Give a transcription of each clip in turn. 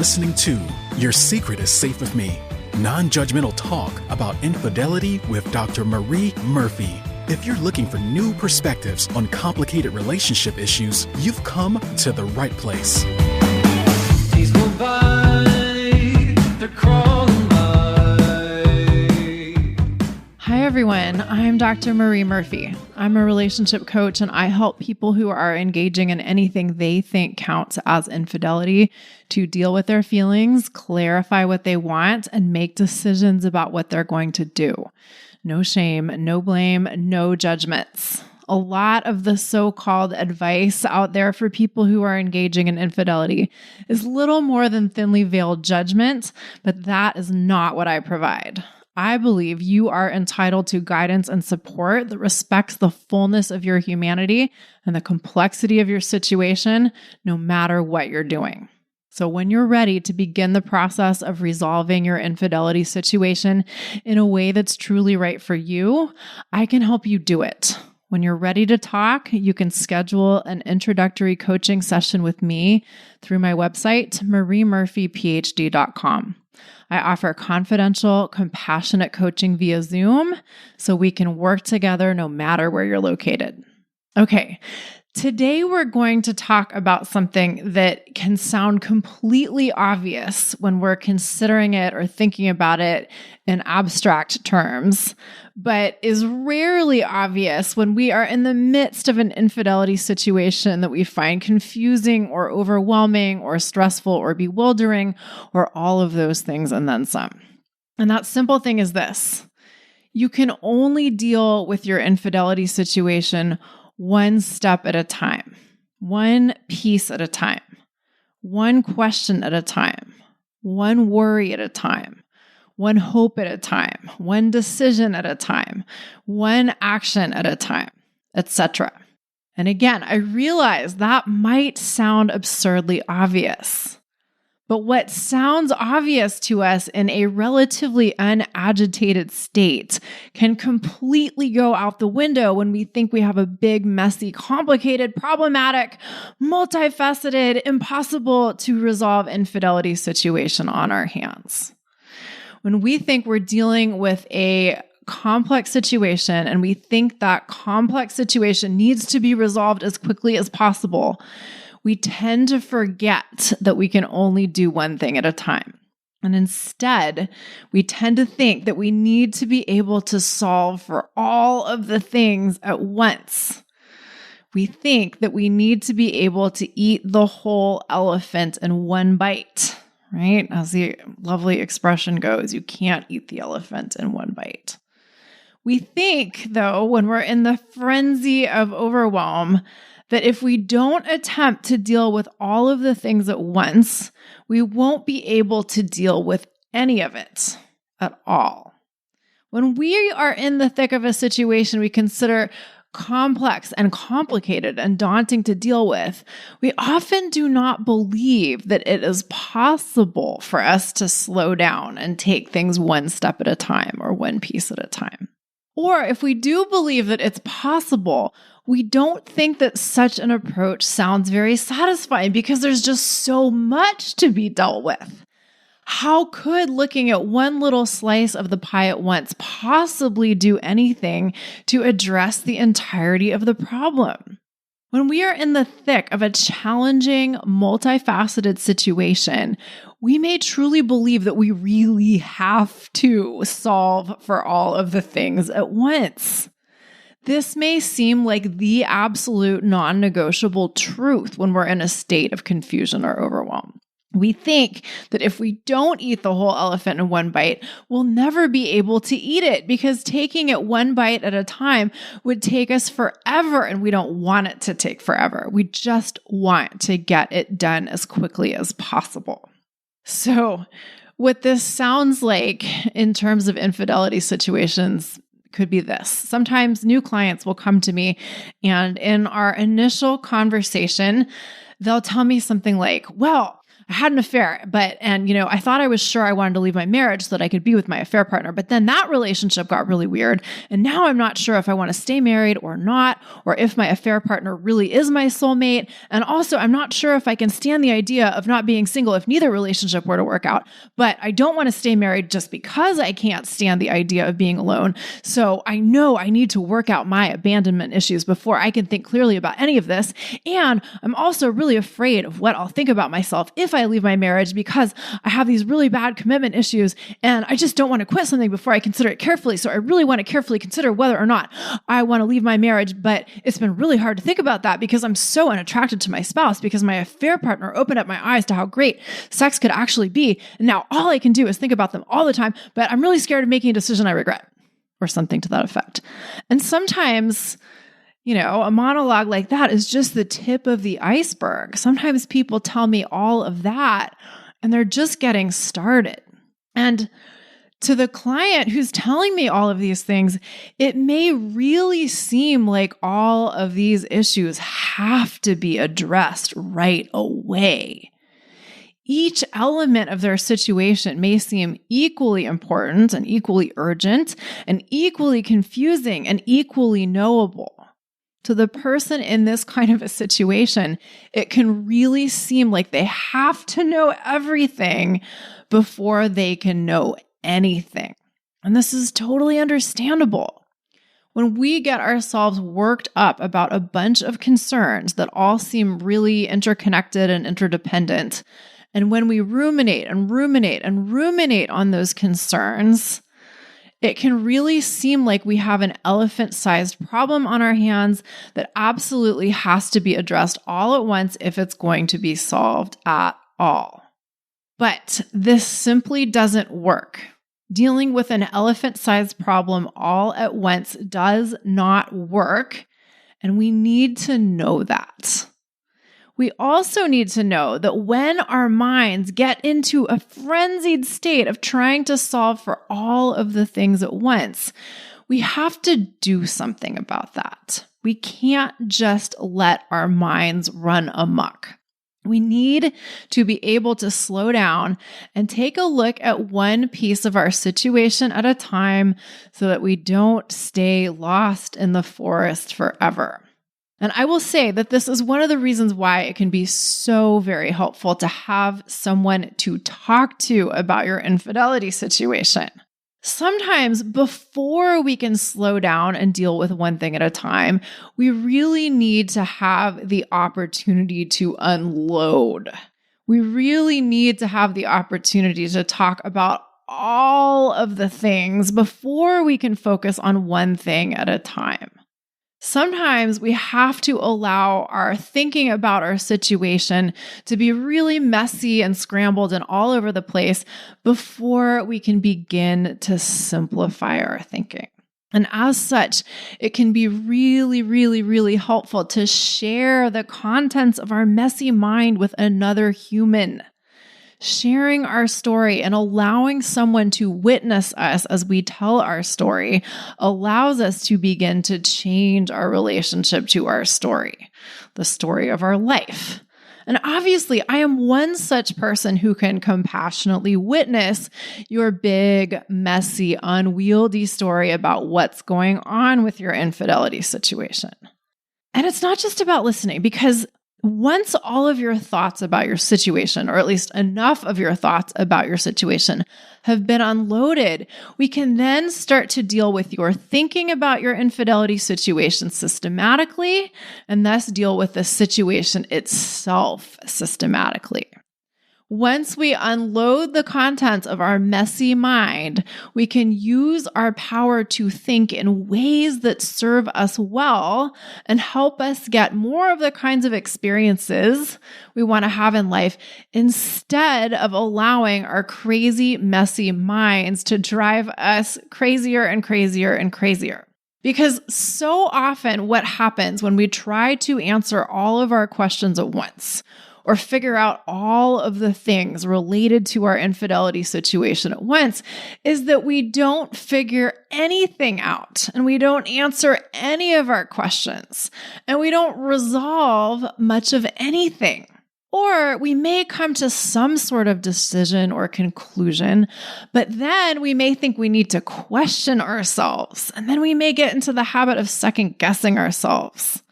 listening to Your Secret is Safe with Me, non-judgmental talk about infidelity with Dr. Marie Murphy. If you're looking for new perspectives on complicated relationship issues, you've come to the right place. Days go by, they're crawling by. Hi, everyone. I'm Dr. Marie Murphy. I'm a relationship coach, and I help people who are engaging in anything they think counts as infidelity to deal with their feelings, clarify what they want, and make decisions about what they're going to do. No shame, no blame, no judgments. A lot of the so-called advice out there for people who are engaging in infidelity is little more than thinly veiled judgment, but that is not what I provide. I believe you are entitled to guidance and support that respects the fullness of your humanity and the complexity of your situation, no matter what you're doing. So when you're ready to begin the process of resolving your infidelity situation in a way that's truly right for you, I can help you do it. When you're ready to talk, you can schedule an introductory coaching session with me through my website, mariemurphyphd.com. I offer confidential, compassionate coaching via Zoom so we can work together no matter where you're located. Okay, today we're going to talk about something that can sound completely obvious when we're considering it or thinking about it in abstract terms, but is rarely obvious when we are in the midst of an infidelity situation that we find confusing or overwhelming or stressful or bewildering or all of those things and then some. And that simple thing is this: you can only deal with your infidelity situation one step at a time, one piece at a time, one question at a time, one worry at a time, one hope at a time, one decision at a time, one action at a time, etc. And again, I realize that might sound absurdly obvious. But what sounds obvious to us in a relatively unagitated state can completely go out the window when we think we have a big, messy, complicated, problematic, multifaceted, impossible to resolve infidelity situation on our hands. When we think we're dealing with a complex situation and we think that complex situation needs to be resolved as quickly as possible, we tend to forget that we can only do one thing at a time. And instead, we tend to think that we need to be able to solve for all of the things at once. We think that we need to be able to eat the whole elephant in one bite, right? As the lovely expression goes, you can't eat the elephant in one bite. We think, though, when we're in the frenzy of overwhelm, that if we don't attempt to deal with all of the things at once, we won't be able to deal with any of it at all. When we are in the thick of a situation we consider complex and complicated and daunting to deal with, we often do not believe that it is possible for us to slow down and take things one step at a time or one piece at a time. Or if we do believe that it's possible, we don't think that such an approach sounds very satisfying because there's just so much to be dealt with. How could looking at one little slice of the pie at once possibly do anything to address the entirety of the problem? When we are in the thick of a challenging, multifaceted situation, we may truly believe that we really have to solve for all of the things at once. This may seem like the absolute non-negotiable truth when we're in a state of confusion or overwhelm. We think that if we don't eat the whole elephant in one bite, we'll never be able to eat it because taking it one bite at a time would take us forever, and we don't want it to take forever. We just want to get it done as quickly as possible. So, what this sounds like in terms of infidelity situations could be this. Sometimes new clients will come to me, and in our initial conversation, they'll tell me something like, well, I had an affair, I thought I was sure I wanted to leave my marriage so that I could be with my affair partner. But then that relationship got really weird. And now I'm not sure if I want to stay married or not, or if my affair partner really is my soulmate. And also, I'm not sure if I can stand the idea of not being single if neither relationship were to work out. But I don't want to stay married just because I can't stand the idea of being alone. So I know I need to work out my abandonment issues before I can think clearly about any of this. And I'm also really afraid of what I'll think about myself if I leave my marriage because I have these really bad commitment issues and I just don't want to quit something before I consider it carefully. So I really want to carefully consider whether or not I want to leave my marriage. But it's been really hard to think about that because I'm so unattracted to my spouse because my affair partner opened up my eyes to how great sex could actually be. And now all I can do is think about them all the time, but I'm really scared of making a decision I regret or something to that effect. And sometimes a monologue like that is just the tip of the iceberg. Sometimes people tell me all of that and they're just getting started. And to the client who's telling me all of these things, it may really seem like all of these issues have to be addressed right away. Each element of their situation may seem equally important and equally urgent and equally confusing and equally knowable. To the person in this kind of a situation, it can really seem like they have to know everything before they can know anything. And this is totally understandable. When we get ourselves worked up about a bunch of concerns that all seem really interconnected and interdependent, and when we ruminate and ruminate and ruminate on those concerns, it can really seem like we have an elephant-sized problem on our hands that absolutely has to be addressed all at once if it's going to be solved at all. But this simply doesn't work. Dealing with an elephant-sized problem all at once does not work, and we need to know that. We also need to know that when our minds get into a frenzied state of trying to solve for all of the things at once, we have to do something about that. We can't just let our minds run amok. We need to be able to slow down and take a look at one piece of our situation at a time so that we don't stay lost in the forest forever. And I will say that this is one of the reasons why it can be so very helpful to have someone to talk to about your infidelity situation. Sometimes before we can slow down and deal with one thing at a time, we really need to have the opportunity to unload. We really need to have the opportunity to talk about all of the things before we can focus on one thing at a time. Sometimes we have to allow our thinking about our situation to be really messy and scrambled and all over the place before we can begin to simplify our thinking. And as such, it can be really, really, really helpful to share the contents of our messy mind with another human. Sharing our story and allowing someone to witness us as we tell our story allows us to begin to change our relationship to our story, the story of our life. And obviously, I am one such person who can compassionately witness your big, messy, unwieldy story about what's going on with your infidelity situation. And it's not just about listening, because once all of your thoughts about your situation, or at least enough of your thoughts about your situation, have been unloaded, we can then start to deal with your thinking about your infidelity situation systematically, and thus deal with the situation itself systematically. Once we unload the contents of our messy mind, we can use our power to think in ways that serve us well and help us get more of the kinds of experiences we want to have in life, instead of allowing our crazy, messy minds to drive us crazier and crazier and crazier. Because so often what happens when we try to answer all of our questions at once, or figure out all of the things related to our infidelity situation at once, is that we don't figure anything out, and we don't answer any of our questions, and we don't resolve much of anything. Or we may come to some sort of decision or conclusion, but then we may think we need to question ourselves, and then we may get into the habit of second guessing ourselves.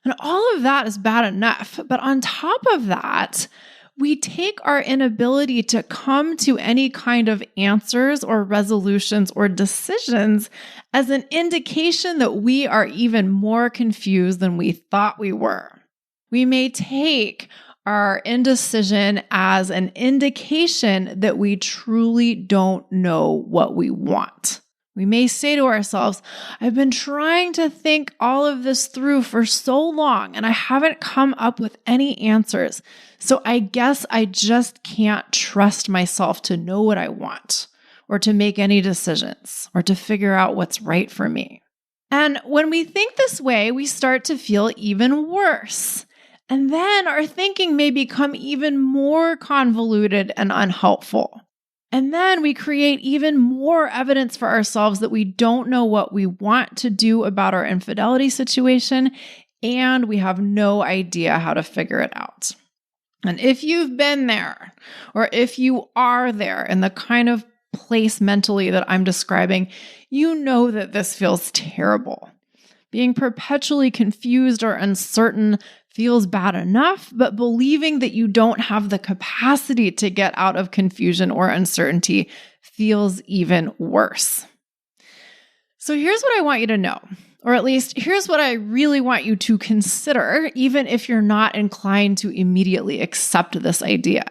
And all of that is bad enough, but on top of that, we take our inability to come to any kind of answers or resolutions or decisions as an indication that we are even more confused than we thought we were. We may take our indecision as an indication that we truly don't know what we want. We may say to ourselves, I've been trying to think all of this through for so long and I haven't come up with any answers. So I guess I just can't trust myself to know what I want or to make any decisions or to figure out what's right for me. And when we think this way, we start to feel even worse. And then our thinking may become even more convoluted and unhelpful. And then we create even more evidence for ourselves that we don't know what we want to do about our infidelity situation, and we have no idea how to figure it out. And if you've been there, or if you are there in the kind of place mentally that I'm describing, you know that this feels terrible. Being perpetually confused or uncertain feels bad enough, but believing that you don't have the capacity to get out of confusion or uncertainty feels even worse. So here's what I want you to know, or at least here's what I really want you to consider, even if you're not inclined to immediately accept this idea.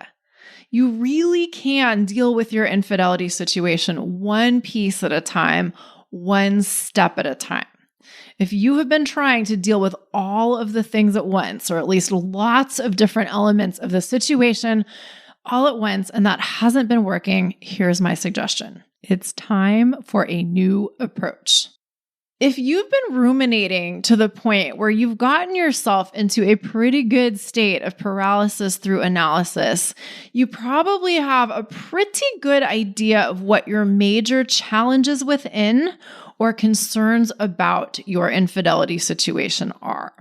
You really can deal with your infidelity situation one piece at a time, one step at a time. If you have been trying to deal with all of the things at once, or at least lots of different elements of the situation all at once, and that hasn't been working, here's my suggestion. It's time for a new approach. If you've been ruminating to the point where you've gotten yourself into a pretty good state of paralysis through analysis, you probably have a pretty good idea of what your major challenges within or concerns about your infidelity situation are.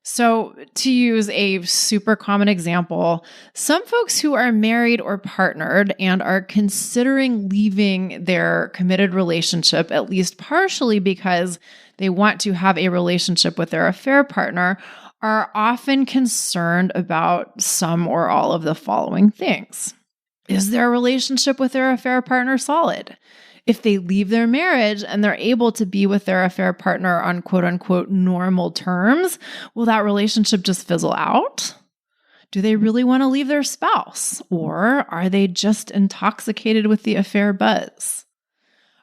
So, to use a super common example, some folks who are married or partnered and are considering leaving their committed relationship, at least partially because they want to have a relationship with their affair partner, are often concerned about some or all of the following things. Is their relationship with their affair partner solid? If they leave their marriage and they're able to be with their affair partner on quote unquote normal terms, will that relationship just fizzle out? Do they really want to leave their spouse? Or are they just intoxicated with the affair buzz?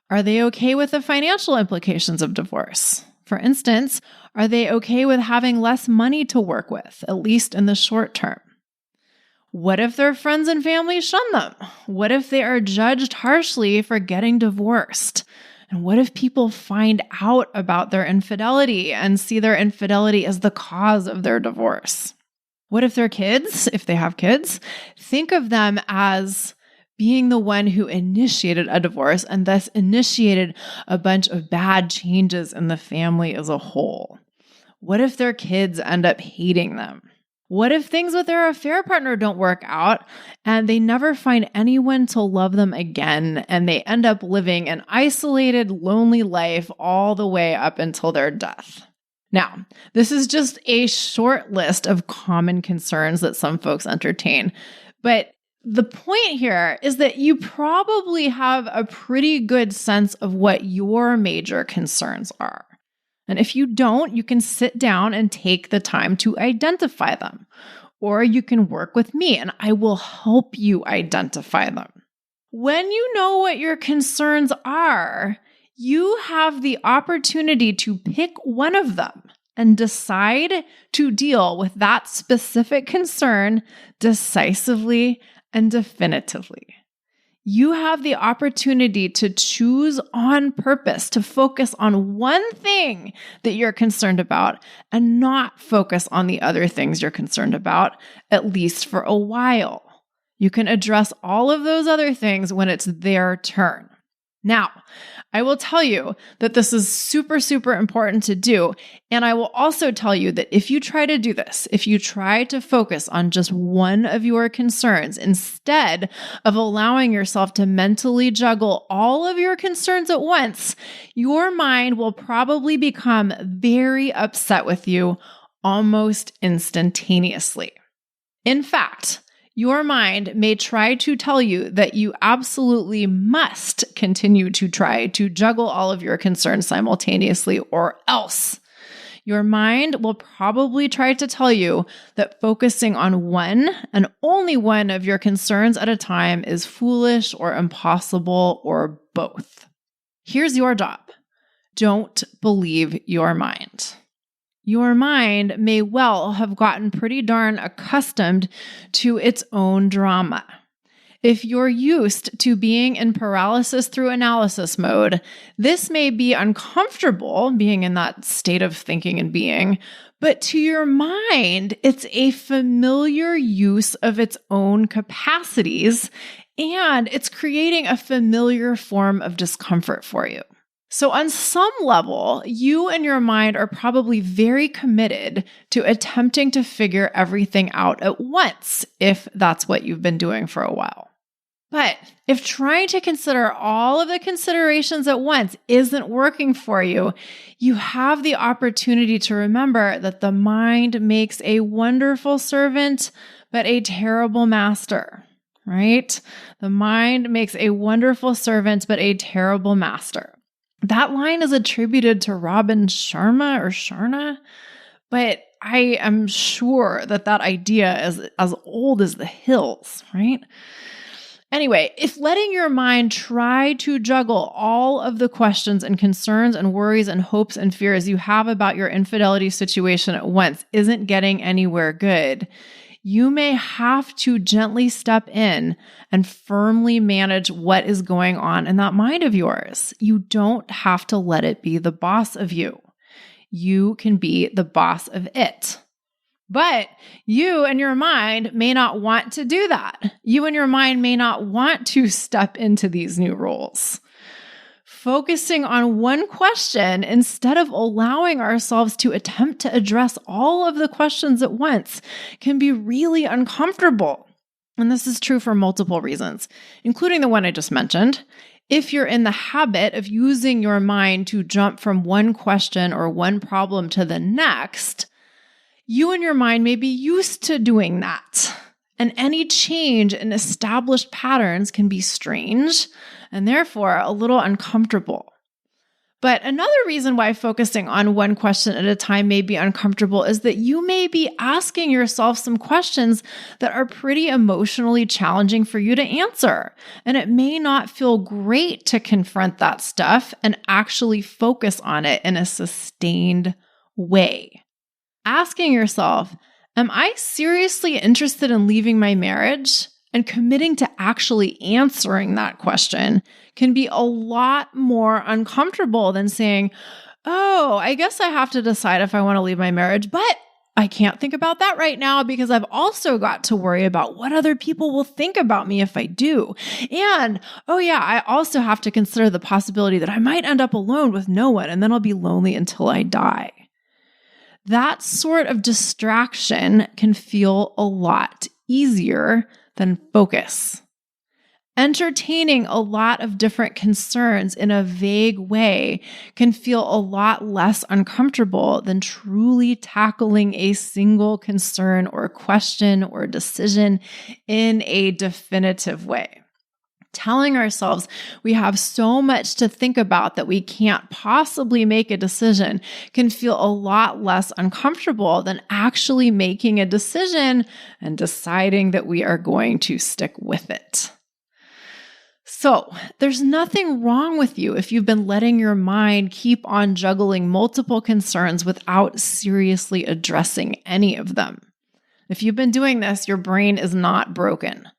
Are they okay with the financial implications of divorce? For instance, are they okay with having less money to work with, at least in the short term? What if their friends and family shun them? What if they are judged harshly for getting divorced? And what if people find out about their infidelity and see their infidelity as the cause of their divorce? What if their kids, if they have kids, think of them as being the one who initiated a divorce and thus initiated a bunch of bad changes in the family as a whole? What if their kids end up hating them? What if things with their affair partner don't work out and they never find anyone to love them again and they end up living an isolated, lonely life all the way up until their death? Now, this is just a short list of common concerns that some folks entertain, but the point here is that you probably have a pretty good sense of what your major concerns are. And if you don't, you can sit down and take the time to identify them. Or you can work with me and I will help you identify them. When you know what your concerns are, you have the opportunity to pick one of them and decide to deal with that specific concern decisively and definitively. You have the opportunity to choose on purpose to focus on one thing that you're concerned about and not focus on the other things you're concerned about, at least for a while. You can address all of those other things when it's their turn. Now, I will tell you that this is super, super important to do. And I will also tell you that if you try to do this, if you try to focus on just one of your concerns instead of allowing yourself to mentally juggle all of your concerns at once, your mind will probably become very upset with you almost instantaneously. In fact, your mind may try to tell you that you absolutely must continue to try to juggle all of your concerns simultaneously, or else. Your mind will probably try to tell you that focusing on one and only one of your concerns at a time is foolish or impossible or both. Here's your job. Don't believe your mind. Your mind may well have gotten pretty darn accustomed to its own drama. If you're used to being in paralysis through analysis mode, this may be uncomfortable, being in that state of thinking and being, but to your mind, it's a familiar use of its own capacities, and it's creating a familiar form of discomfort for you. So on some level, you and your mind are probably very committed to attempting to figure everything out at once, if that's what you've been doing for a while. But if trying to consider all of the considerations at once isn't working for you, you have the opportunity to remember that the mind makes a wonderful servant, but a terrible master, right? The mind makes a wonderful servant, but a terrible master. That line is attributed to Robin Sharma or Sharma, but I am sure that idea is as old as the hills, right? Anyway, if letting your mind try to juggle all of the questions and concerns and worries and hopes and fears you have about your infidelity situation at once isn't getting anywhere good, you may have to gently step in and firmly manage what is going on in that mind of yours. You don't have to let it be the boss of you. You can be the boss of it. But you and your mind may not want to do that. You and your mind may not want to step into these new roles. Focusing on one question instead of allowing ourselves to attempt to address all of the questions at once can be really uncomfortable. And this is true for multiple reasons, including the one I just mentioned. If you're in the habit of using your mind to jump from one question or one problem to the next, you and your mind may be used to doing that. And any change in established patterns can be strange and therefore a little uncomfortable. But another reason why focusing on one question at a time may be uncomfortable is that you may be asking yourself some questions that are pretty emotionally challenging for you to answer. And it may not feel great to confront that stuff and actually focus on it in a sustained way. Asking yourself, am I seriously interested in leaving my marriage? And committing to actually answering that question can be a lot more uncomfortable than saying, oh, I guess I have to decide if I want to leave my marriage, but I can't think about that right now because I've also got to worry about what other people will think about me if I do. And, oh yeah, I also have to consider the possibility that I might end up alone with no one and then I'll be lonely until I die. That sort of distraction can feel a lot easier than focus. Entertaining a lot of different concerns in a vague way can feel a lot less uncomfortable than truly tackling a single concern or question or decision in a definitive way. Telling ourselves we have so much to think about that we can't possibly make a decision can feel a lot less uncomfortable than actually making a decision and deciding that we are going to stick with it. So, there's nothing wrong with you if you've been letting your mind keep on juggling multiple concerns without seriously addressing any of them. If you've been doing this, your brain is not broken.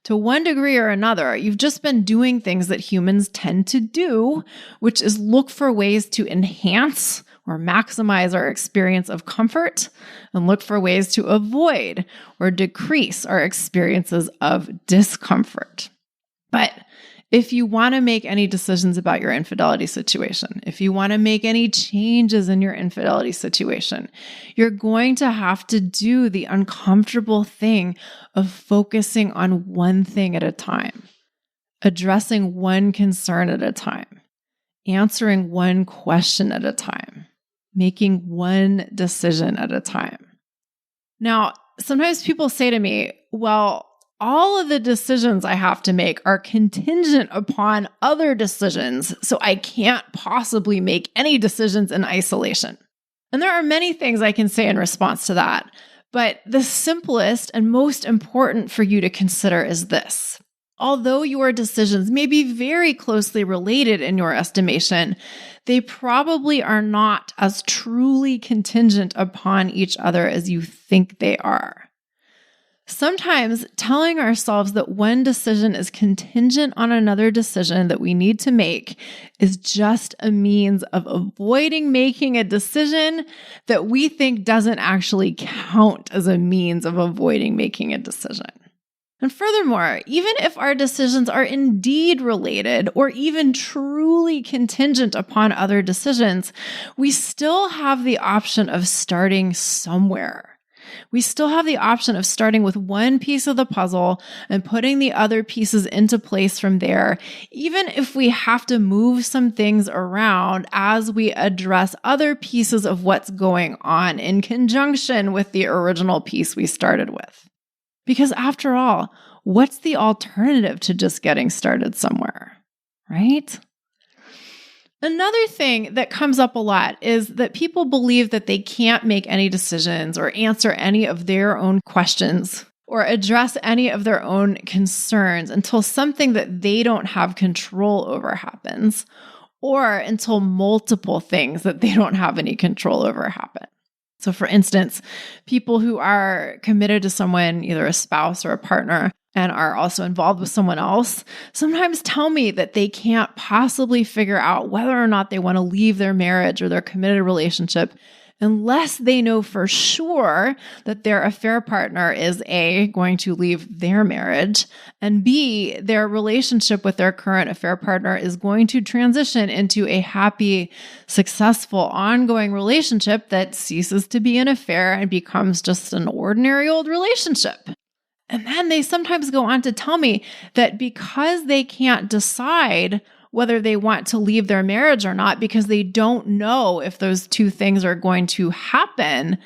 To one degree or another, you've just been doing things that humans tend to do, which is look for ways to enhance or maximize our experience of comfort and look for ways to avoid or decrease our experiences of discomfort. But If you want to make any decisions about your infidelity situation, if you want to make any changes in your infidelity situation, you're going to have to do the uncomfortable thing of focusing on one thing at a time, addressing one concern at a time, answering one question at a time, making one decision at a time. Now, sometimes people say to me, well, all of the decisions I have to make are contingent upon other decisions, so I can't possibly make any decisions in isolation. And there are many things I can say in response to that, but the simplest and most important for you to consider is this. Although your decisions may be very closely related in your estimation, they probably are not as truly contingent upon each other as you think they are. Sometimes telling ourselves that one decision is contingent on another decision that we need to make is just a means of avoiding making a decision that we think doesn't actually count as a means of avoiding making a decision. And furthermore, even if our decisions are indeed related or even truly contingent upon other decisions, we still have the option of starting somewhere. We still have the option of starting with one piece of the puzzle and putting the other pieces into place from there, even if we have to move some things around as we address other pieces of what's going on in conjunction with the original piece we started with. Because after all, what's the alternative to just getting started somewhere, right? Another thing that comes up a lot is that people believe that they can't make any decisions or answer any of their own questions or address any of their own concerns until something that they don't have control over happens, or until multiple things that they don't have any control over happen. So for instance, people who are committed to someone, either a spouse or a partner, and are also involved with someone else, sometimes tell me that they can't possibly figure out whether or not they want to leave their marriage or their committed relationship unless they know for sure that their affair partner is A, going to leave their marriage, and B, their relationship with their current affair partner is going to transition into a happy, successful, ongoing relationship that ceases to be an affair and becomes just an ordinary old relationship. And then they sometimes go on to tell me that because they can't decide whether they want to leave their marriage or not, because they don't know if those two things are going to happen,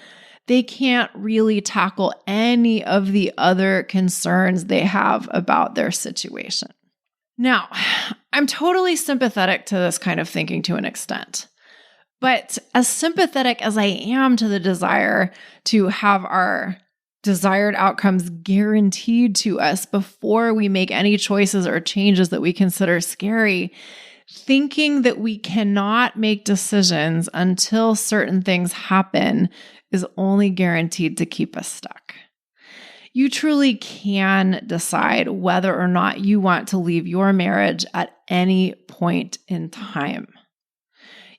they can't really tackle any of the other concerns they have about their situation. Now, I'm totally sympathetic to this kind of thinking to an extent. But as sympathetic as I am to the desire to have our desired outcomes guaranteed to us before we make any choices or changes that we consider scary, thinking that we cannot make decisions until certain things happen is only guaranteed to keep us stuck. You truly can decide whether or not you want to leave your marriage at any point in time.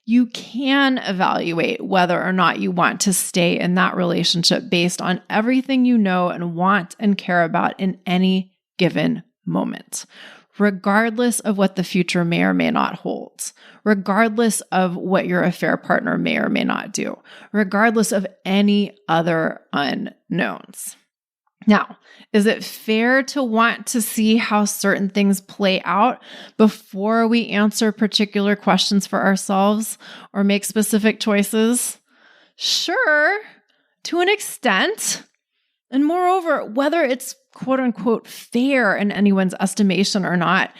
You can evaluate whether or not you want to stay in that relationship based on everything you know and want and care about in any given moment, regardless of what the future may or may not hold, regardless of what your affair partner may or may not do, regardless of any other unknowns. Now, is it fair to want to see how certain things play out before we answer particular questions for ourselves or make specific choices? Sure, to an extent. And moreover, whether it's quote unquote fair in anyone's estimation or not,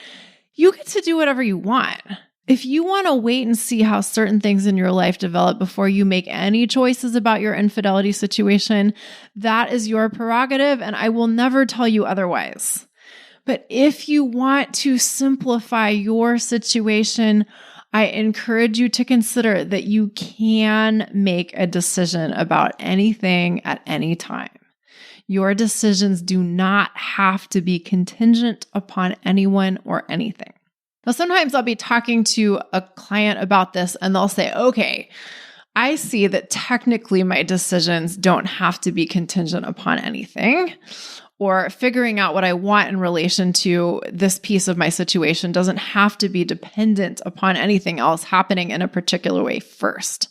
you get to do whatever you want. If you want to wait and see how certain things in your life develop before you make any choices about your infidelity situation, that is your prerogative, and I will never tell you otherwise. But if you want to simplify your situation, I encourage you to consider that you can make a decision about anything at any time. Your decisions do not have to be contingent upon anyone or anything. Now, sometimes I'll be talking to a client about this and they'll say, okay, I see that technically my decisions don't have to be contingent upon anything, or figuring out what I want in relation to this piece of my situation doesn't have to be dependent upon anything else happening in a particular way first.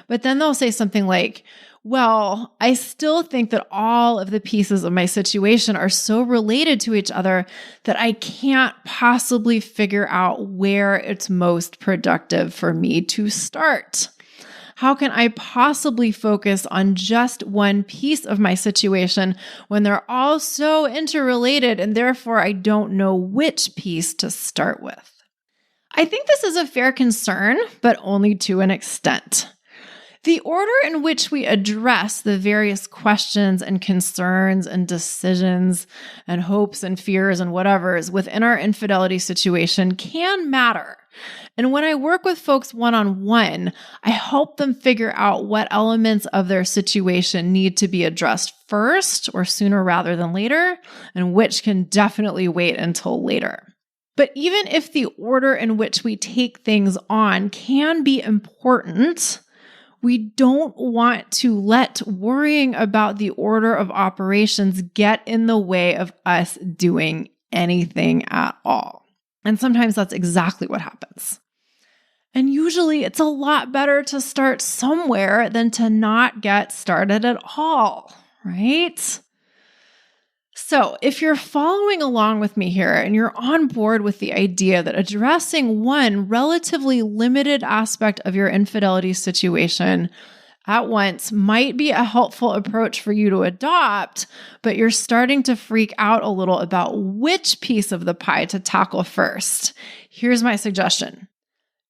But then they'll say something like, well, I still think that all of the pieces of my situation are so related to each other that I can't possibly figure out where it's most productive for me to start. How can I possibly focus on just one piece of my situation when they're all so interrelated and therefore I don't know which piece to start with? I think this is a fair concern, but only to an extent. The order in which we address the various questions and concerns and decisions and hopes and fears and whatevers within our infidelity situation can matter. And when I work with folks one-on-one, I help them figure out what elements of their situation need to be addressed first or sooner rather than later, and which can definitely wait until later. But even if the order in which we take things on can be important, we don't want to let worrying about the order of operations get in the way of us doing anything at all. And sometimes that's exactly what happens. And usually it's a lot better to start somewhere than to not get started at all, right? So if you're following along with me here and you're on board with the idea that addressing one relatively limited aspect of your infidelity situation at once might be a helpful approach for you to adopt, but you're starting to freak out a little about which piece of the pie to tackle first, here's my suggestion.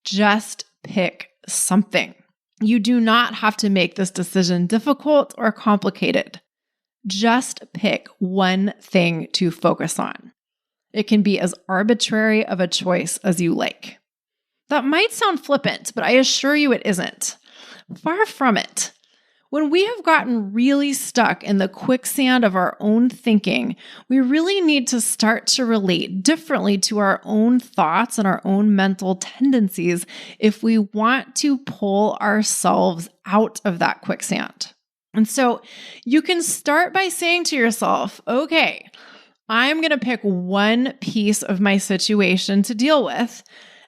Just pick something. You do not have to make this decision difficult or complicated. Just pick one thing to focus on. It can be as arbitrary of a choice as you like. That might sound flippant, but I assure you it isn't. Far from it. When we have gotten really stuck in the quicksand of our own thinking, we really need to start to relate differently to our own thoughts and our own mental tendencies if we want to pull ourselves out of that quicksand. And so you can start by saying to yourself, okay, I'm going to pick one piece of my situation to deal with,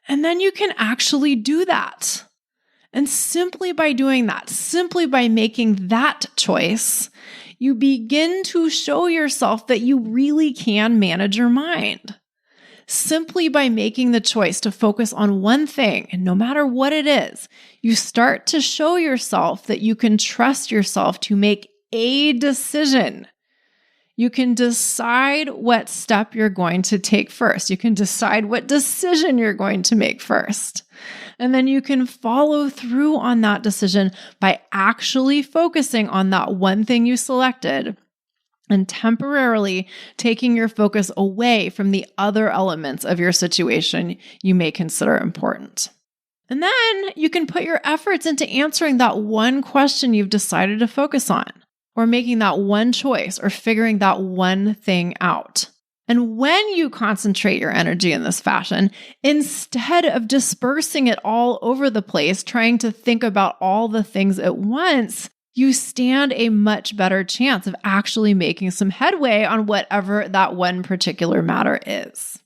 and then you can actually do that. And simply by doing that, simply by making that choice, you begin to show yourself that you really can manage your mind. Simply by making the choice to focus on one thing, and no matter what it is, you start to show yourself that you can trust yourself to make a decision. You can decide what step you're going to take first. You can decide what decision you're going to make first. And then you can follow through on that decision by actually focusing on that one thing you selected and temporarily taking your focus away from the other elements of your situation you may consider important. And then you can put your efforts into answering that one question you've decided to focus on, or making that one choice, or figuring that one thing out. And when you concentrate your energy in this fashion, instead of dispersing it all over the place, trying to think about all the things at once, you stand a much better chance of actually making some headway on whatever that one particular matter is.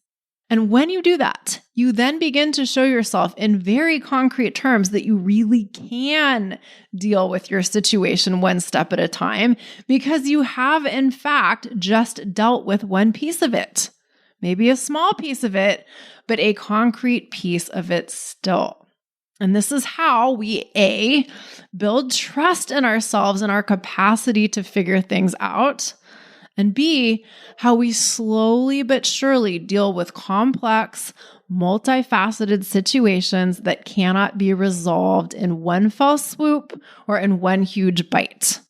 And when you do that, you then begin to show yourself in very concrete terms that you really can deal with your situation one step at a time, because you have, in fact, just dealt with one piece of it. Maybe a small piece of it, but a concrete piece of it still. And this is how we, A, build trust in ourselves and our capacity to figure things out, and B, how we slowly but surely deal with complex, multifaceted situations that cannot be resolved in one fell swoop or in one huge bite.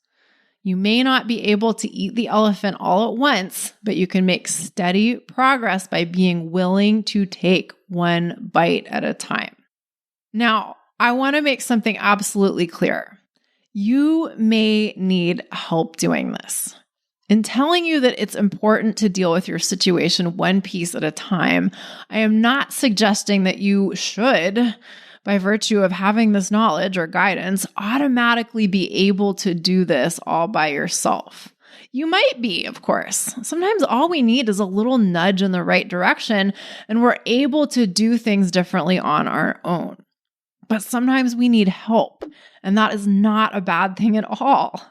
You may not be able to eat the elephant all at once, but you can make steady progress by being willing to take one bite at a time. Now, I want to make something absolutely clear. You may need help doing this. In telling you that it's important to deal with your situation one piece at a time, I am not suggesting that you should by virtue of having this knowledge or guidance, automatically be able to do this all by yourself. You might be, of course. Sometimes all we need is a little nudge in the right direction, and we're able to do things differently on our own. But sometimes we need help, and that is not a bad thing at all.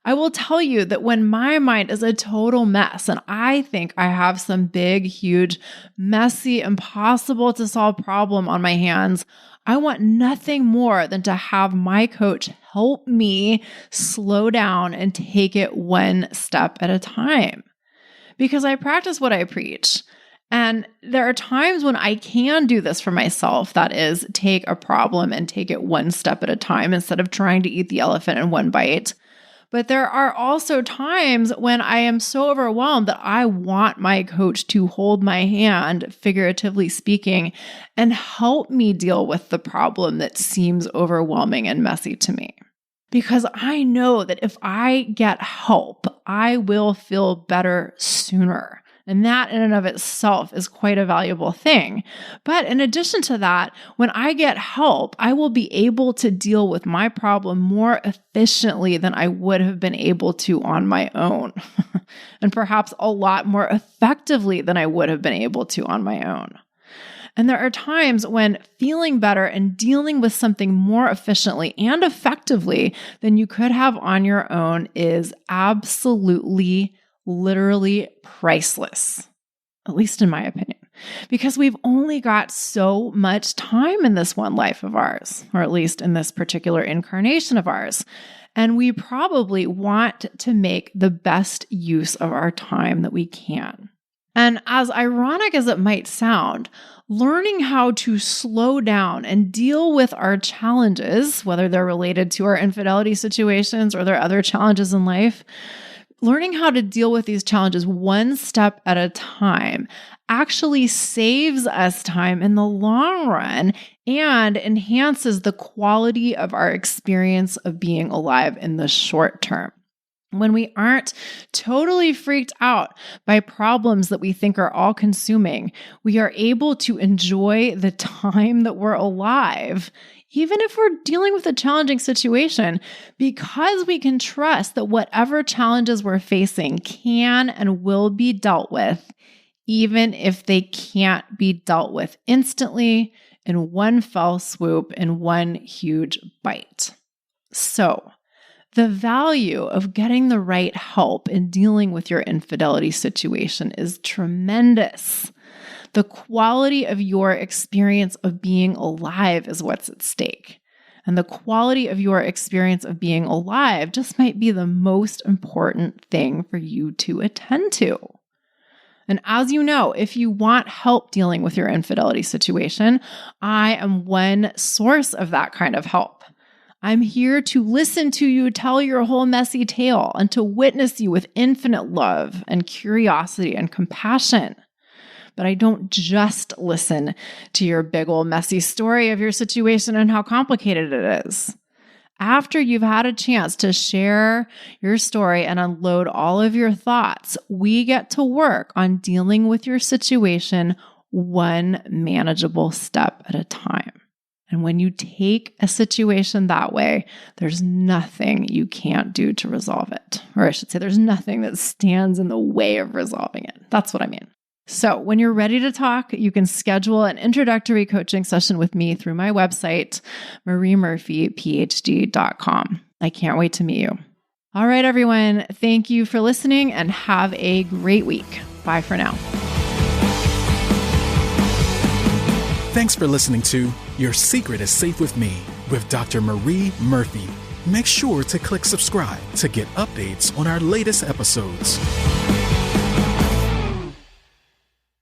I will tell you that when my mind is a total mess and I think I have some big, huge, messy, impossible to solve problem on my hands, I want nothing more than to have my coach help me slow down and take it one step at a time. Because I practice what I preach. And there are times when I can do this for myself. That is, take a problem and take it one step at a time instead of trying to eat the elephant in one bite. But there are also times when I am so overwhelmed that I want my coach to hold my hand, figuratively speaking, and help me deal with the problem that seems overwhelming and messy to me. Because I know that if I get help, I will feel better sooner. And that in and of itself is quite a valuable thing. But in addition to that, when I get help, I will be able to deal with my problem more efficiently than I would have been able to on my own. And perhaps a lot more effectively than I would have been able to on my own. And there are times when feeling better and dealing with something more efficiently and effectively than you could have on your own is absolutely literally priceless, at least in my opinion, because we've only got so much time in this one life of ours, or at least in this particular incarnation of ours. And we probably want to make the best use of our time that we can. And as ironic as it might sound, learning how to slow down and deal with our challenges, whether they're related to our infidelity situations or there are other challenges in life, learning how to deal with these challenges one step at a time actually saves us time in the long run and enhances the quality of our experience of being alive in the short term. When we aren't totally freaked out by problems that we think are all-consuming, we are able to enjoy the time that we're alive, even if we're dealing with a challenging situation, because we can trust that whatever challenges we're facing can and will be dealt with, even if they can't be dealt with instantly in one fell swoop, in one huge bite. So, the value of getting the right help in dealing with your infidelity situation is tremendous. The quality of your experience of being alive is what's at stake. And the quality of your experience of being alive just might be the most important thing for you to attend to. And as you know, if you want help dealing with your infidelity situation, I am one source of that kind of help. I'm here to listen to you tell your whole messy tale and to witness you with infinite love and curiosity and compassion. But I don't just listen to your big old messy story of your situation and how complicated it is. After you've had a chance to share your story and unload all of your thoughts, we get to work on dealing with your situation one manageable step at a time. And when you take a situation that way, there's nothing you can't do to resolve it. Or I should say, there's nothing that stands in the way of resolving it. That's what I mean. So when you're ready to talk, you can schedule an introductory coaching session with me through my website, mariemurphyphd.com. I can't wait to meet you. All right, everyone. Thank you for listening and have a great week. Bye for now. Thanks for listening to Your Secret is Safe with Me with Dr. Marie Murphy. Make sure to click subscribe to get updates on our latest episodes.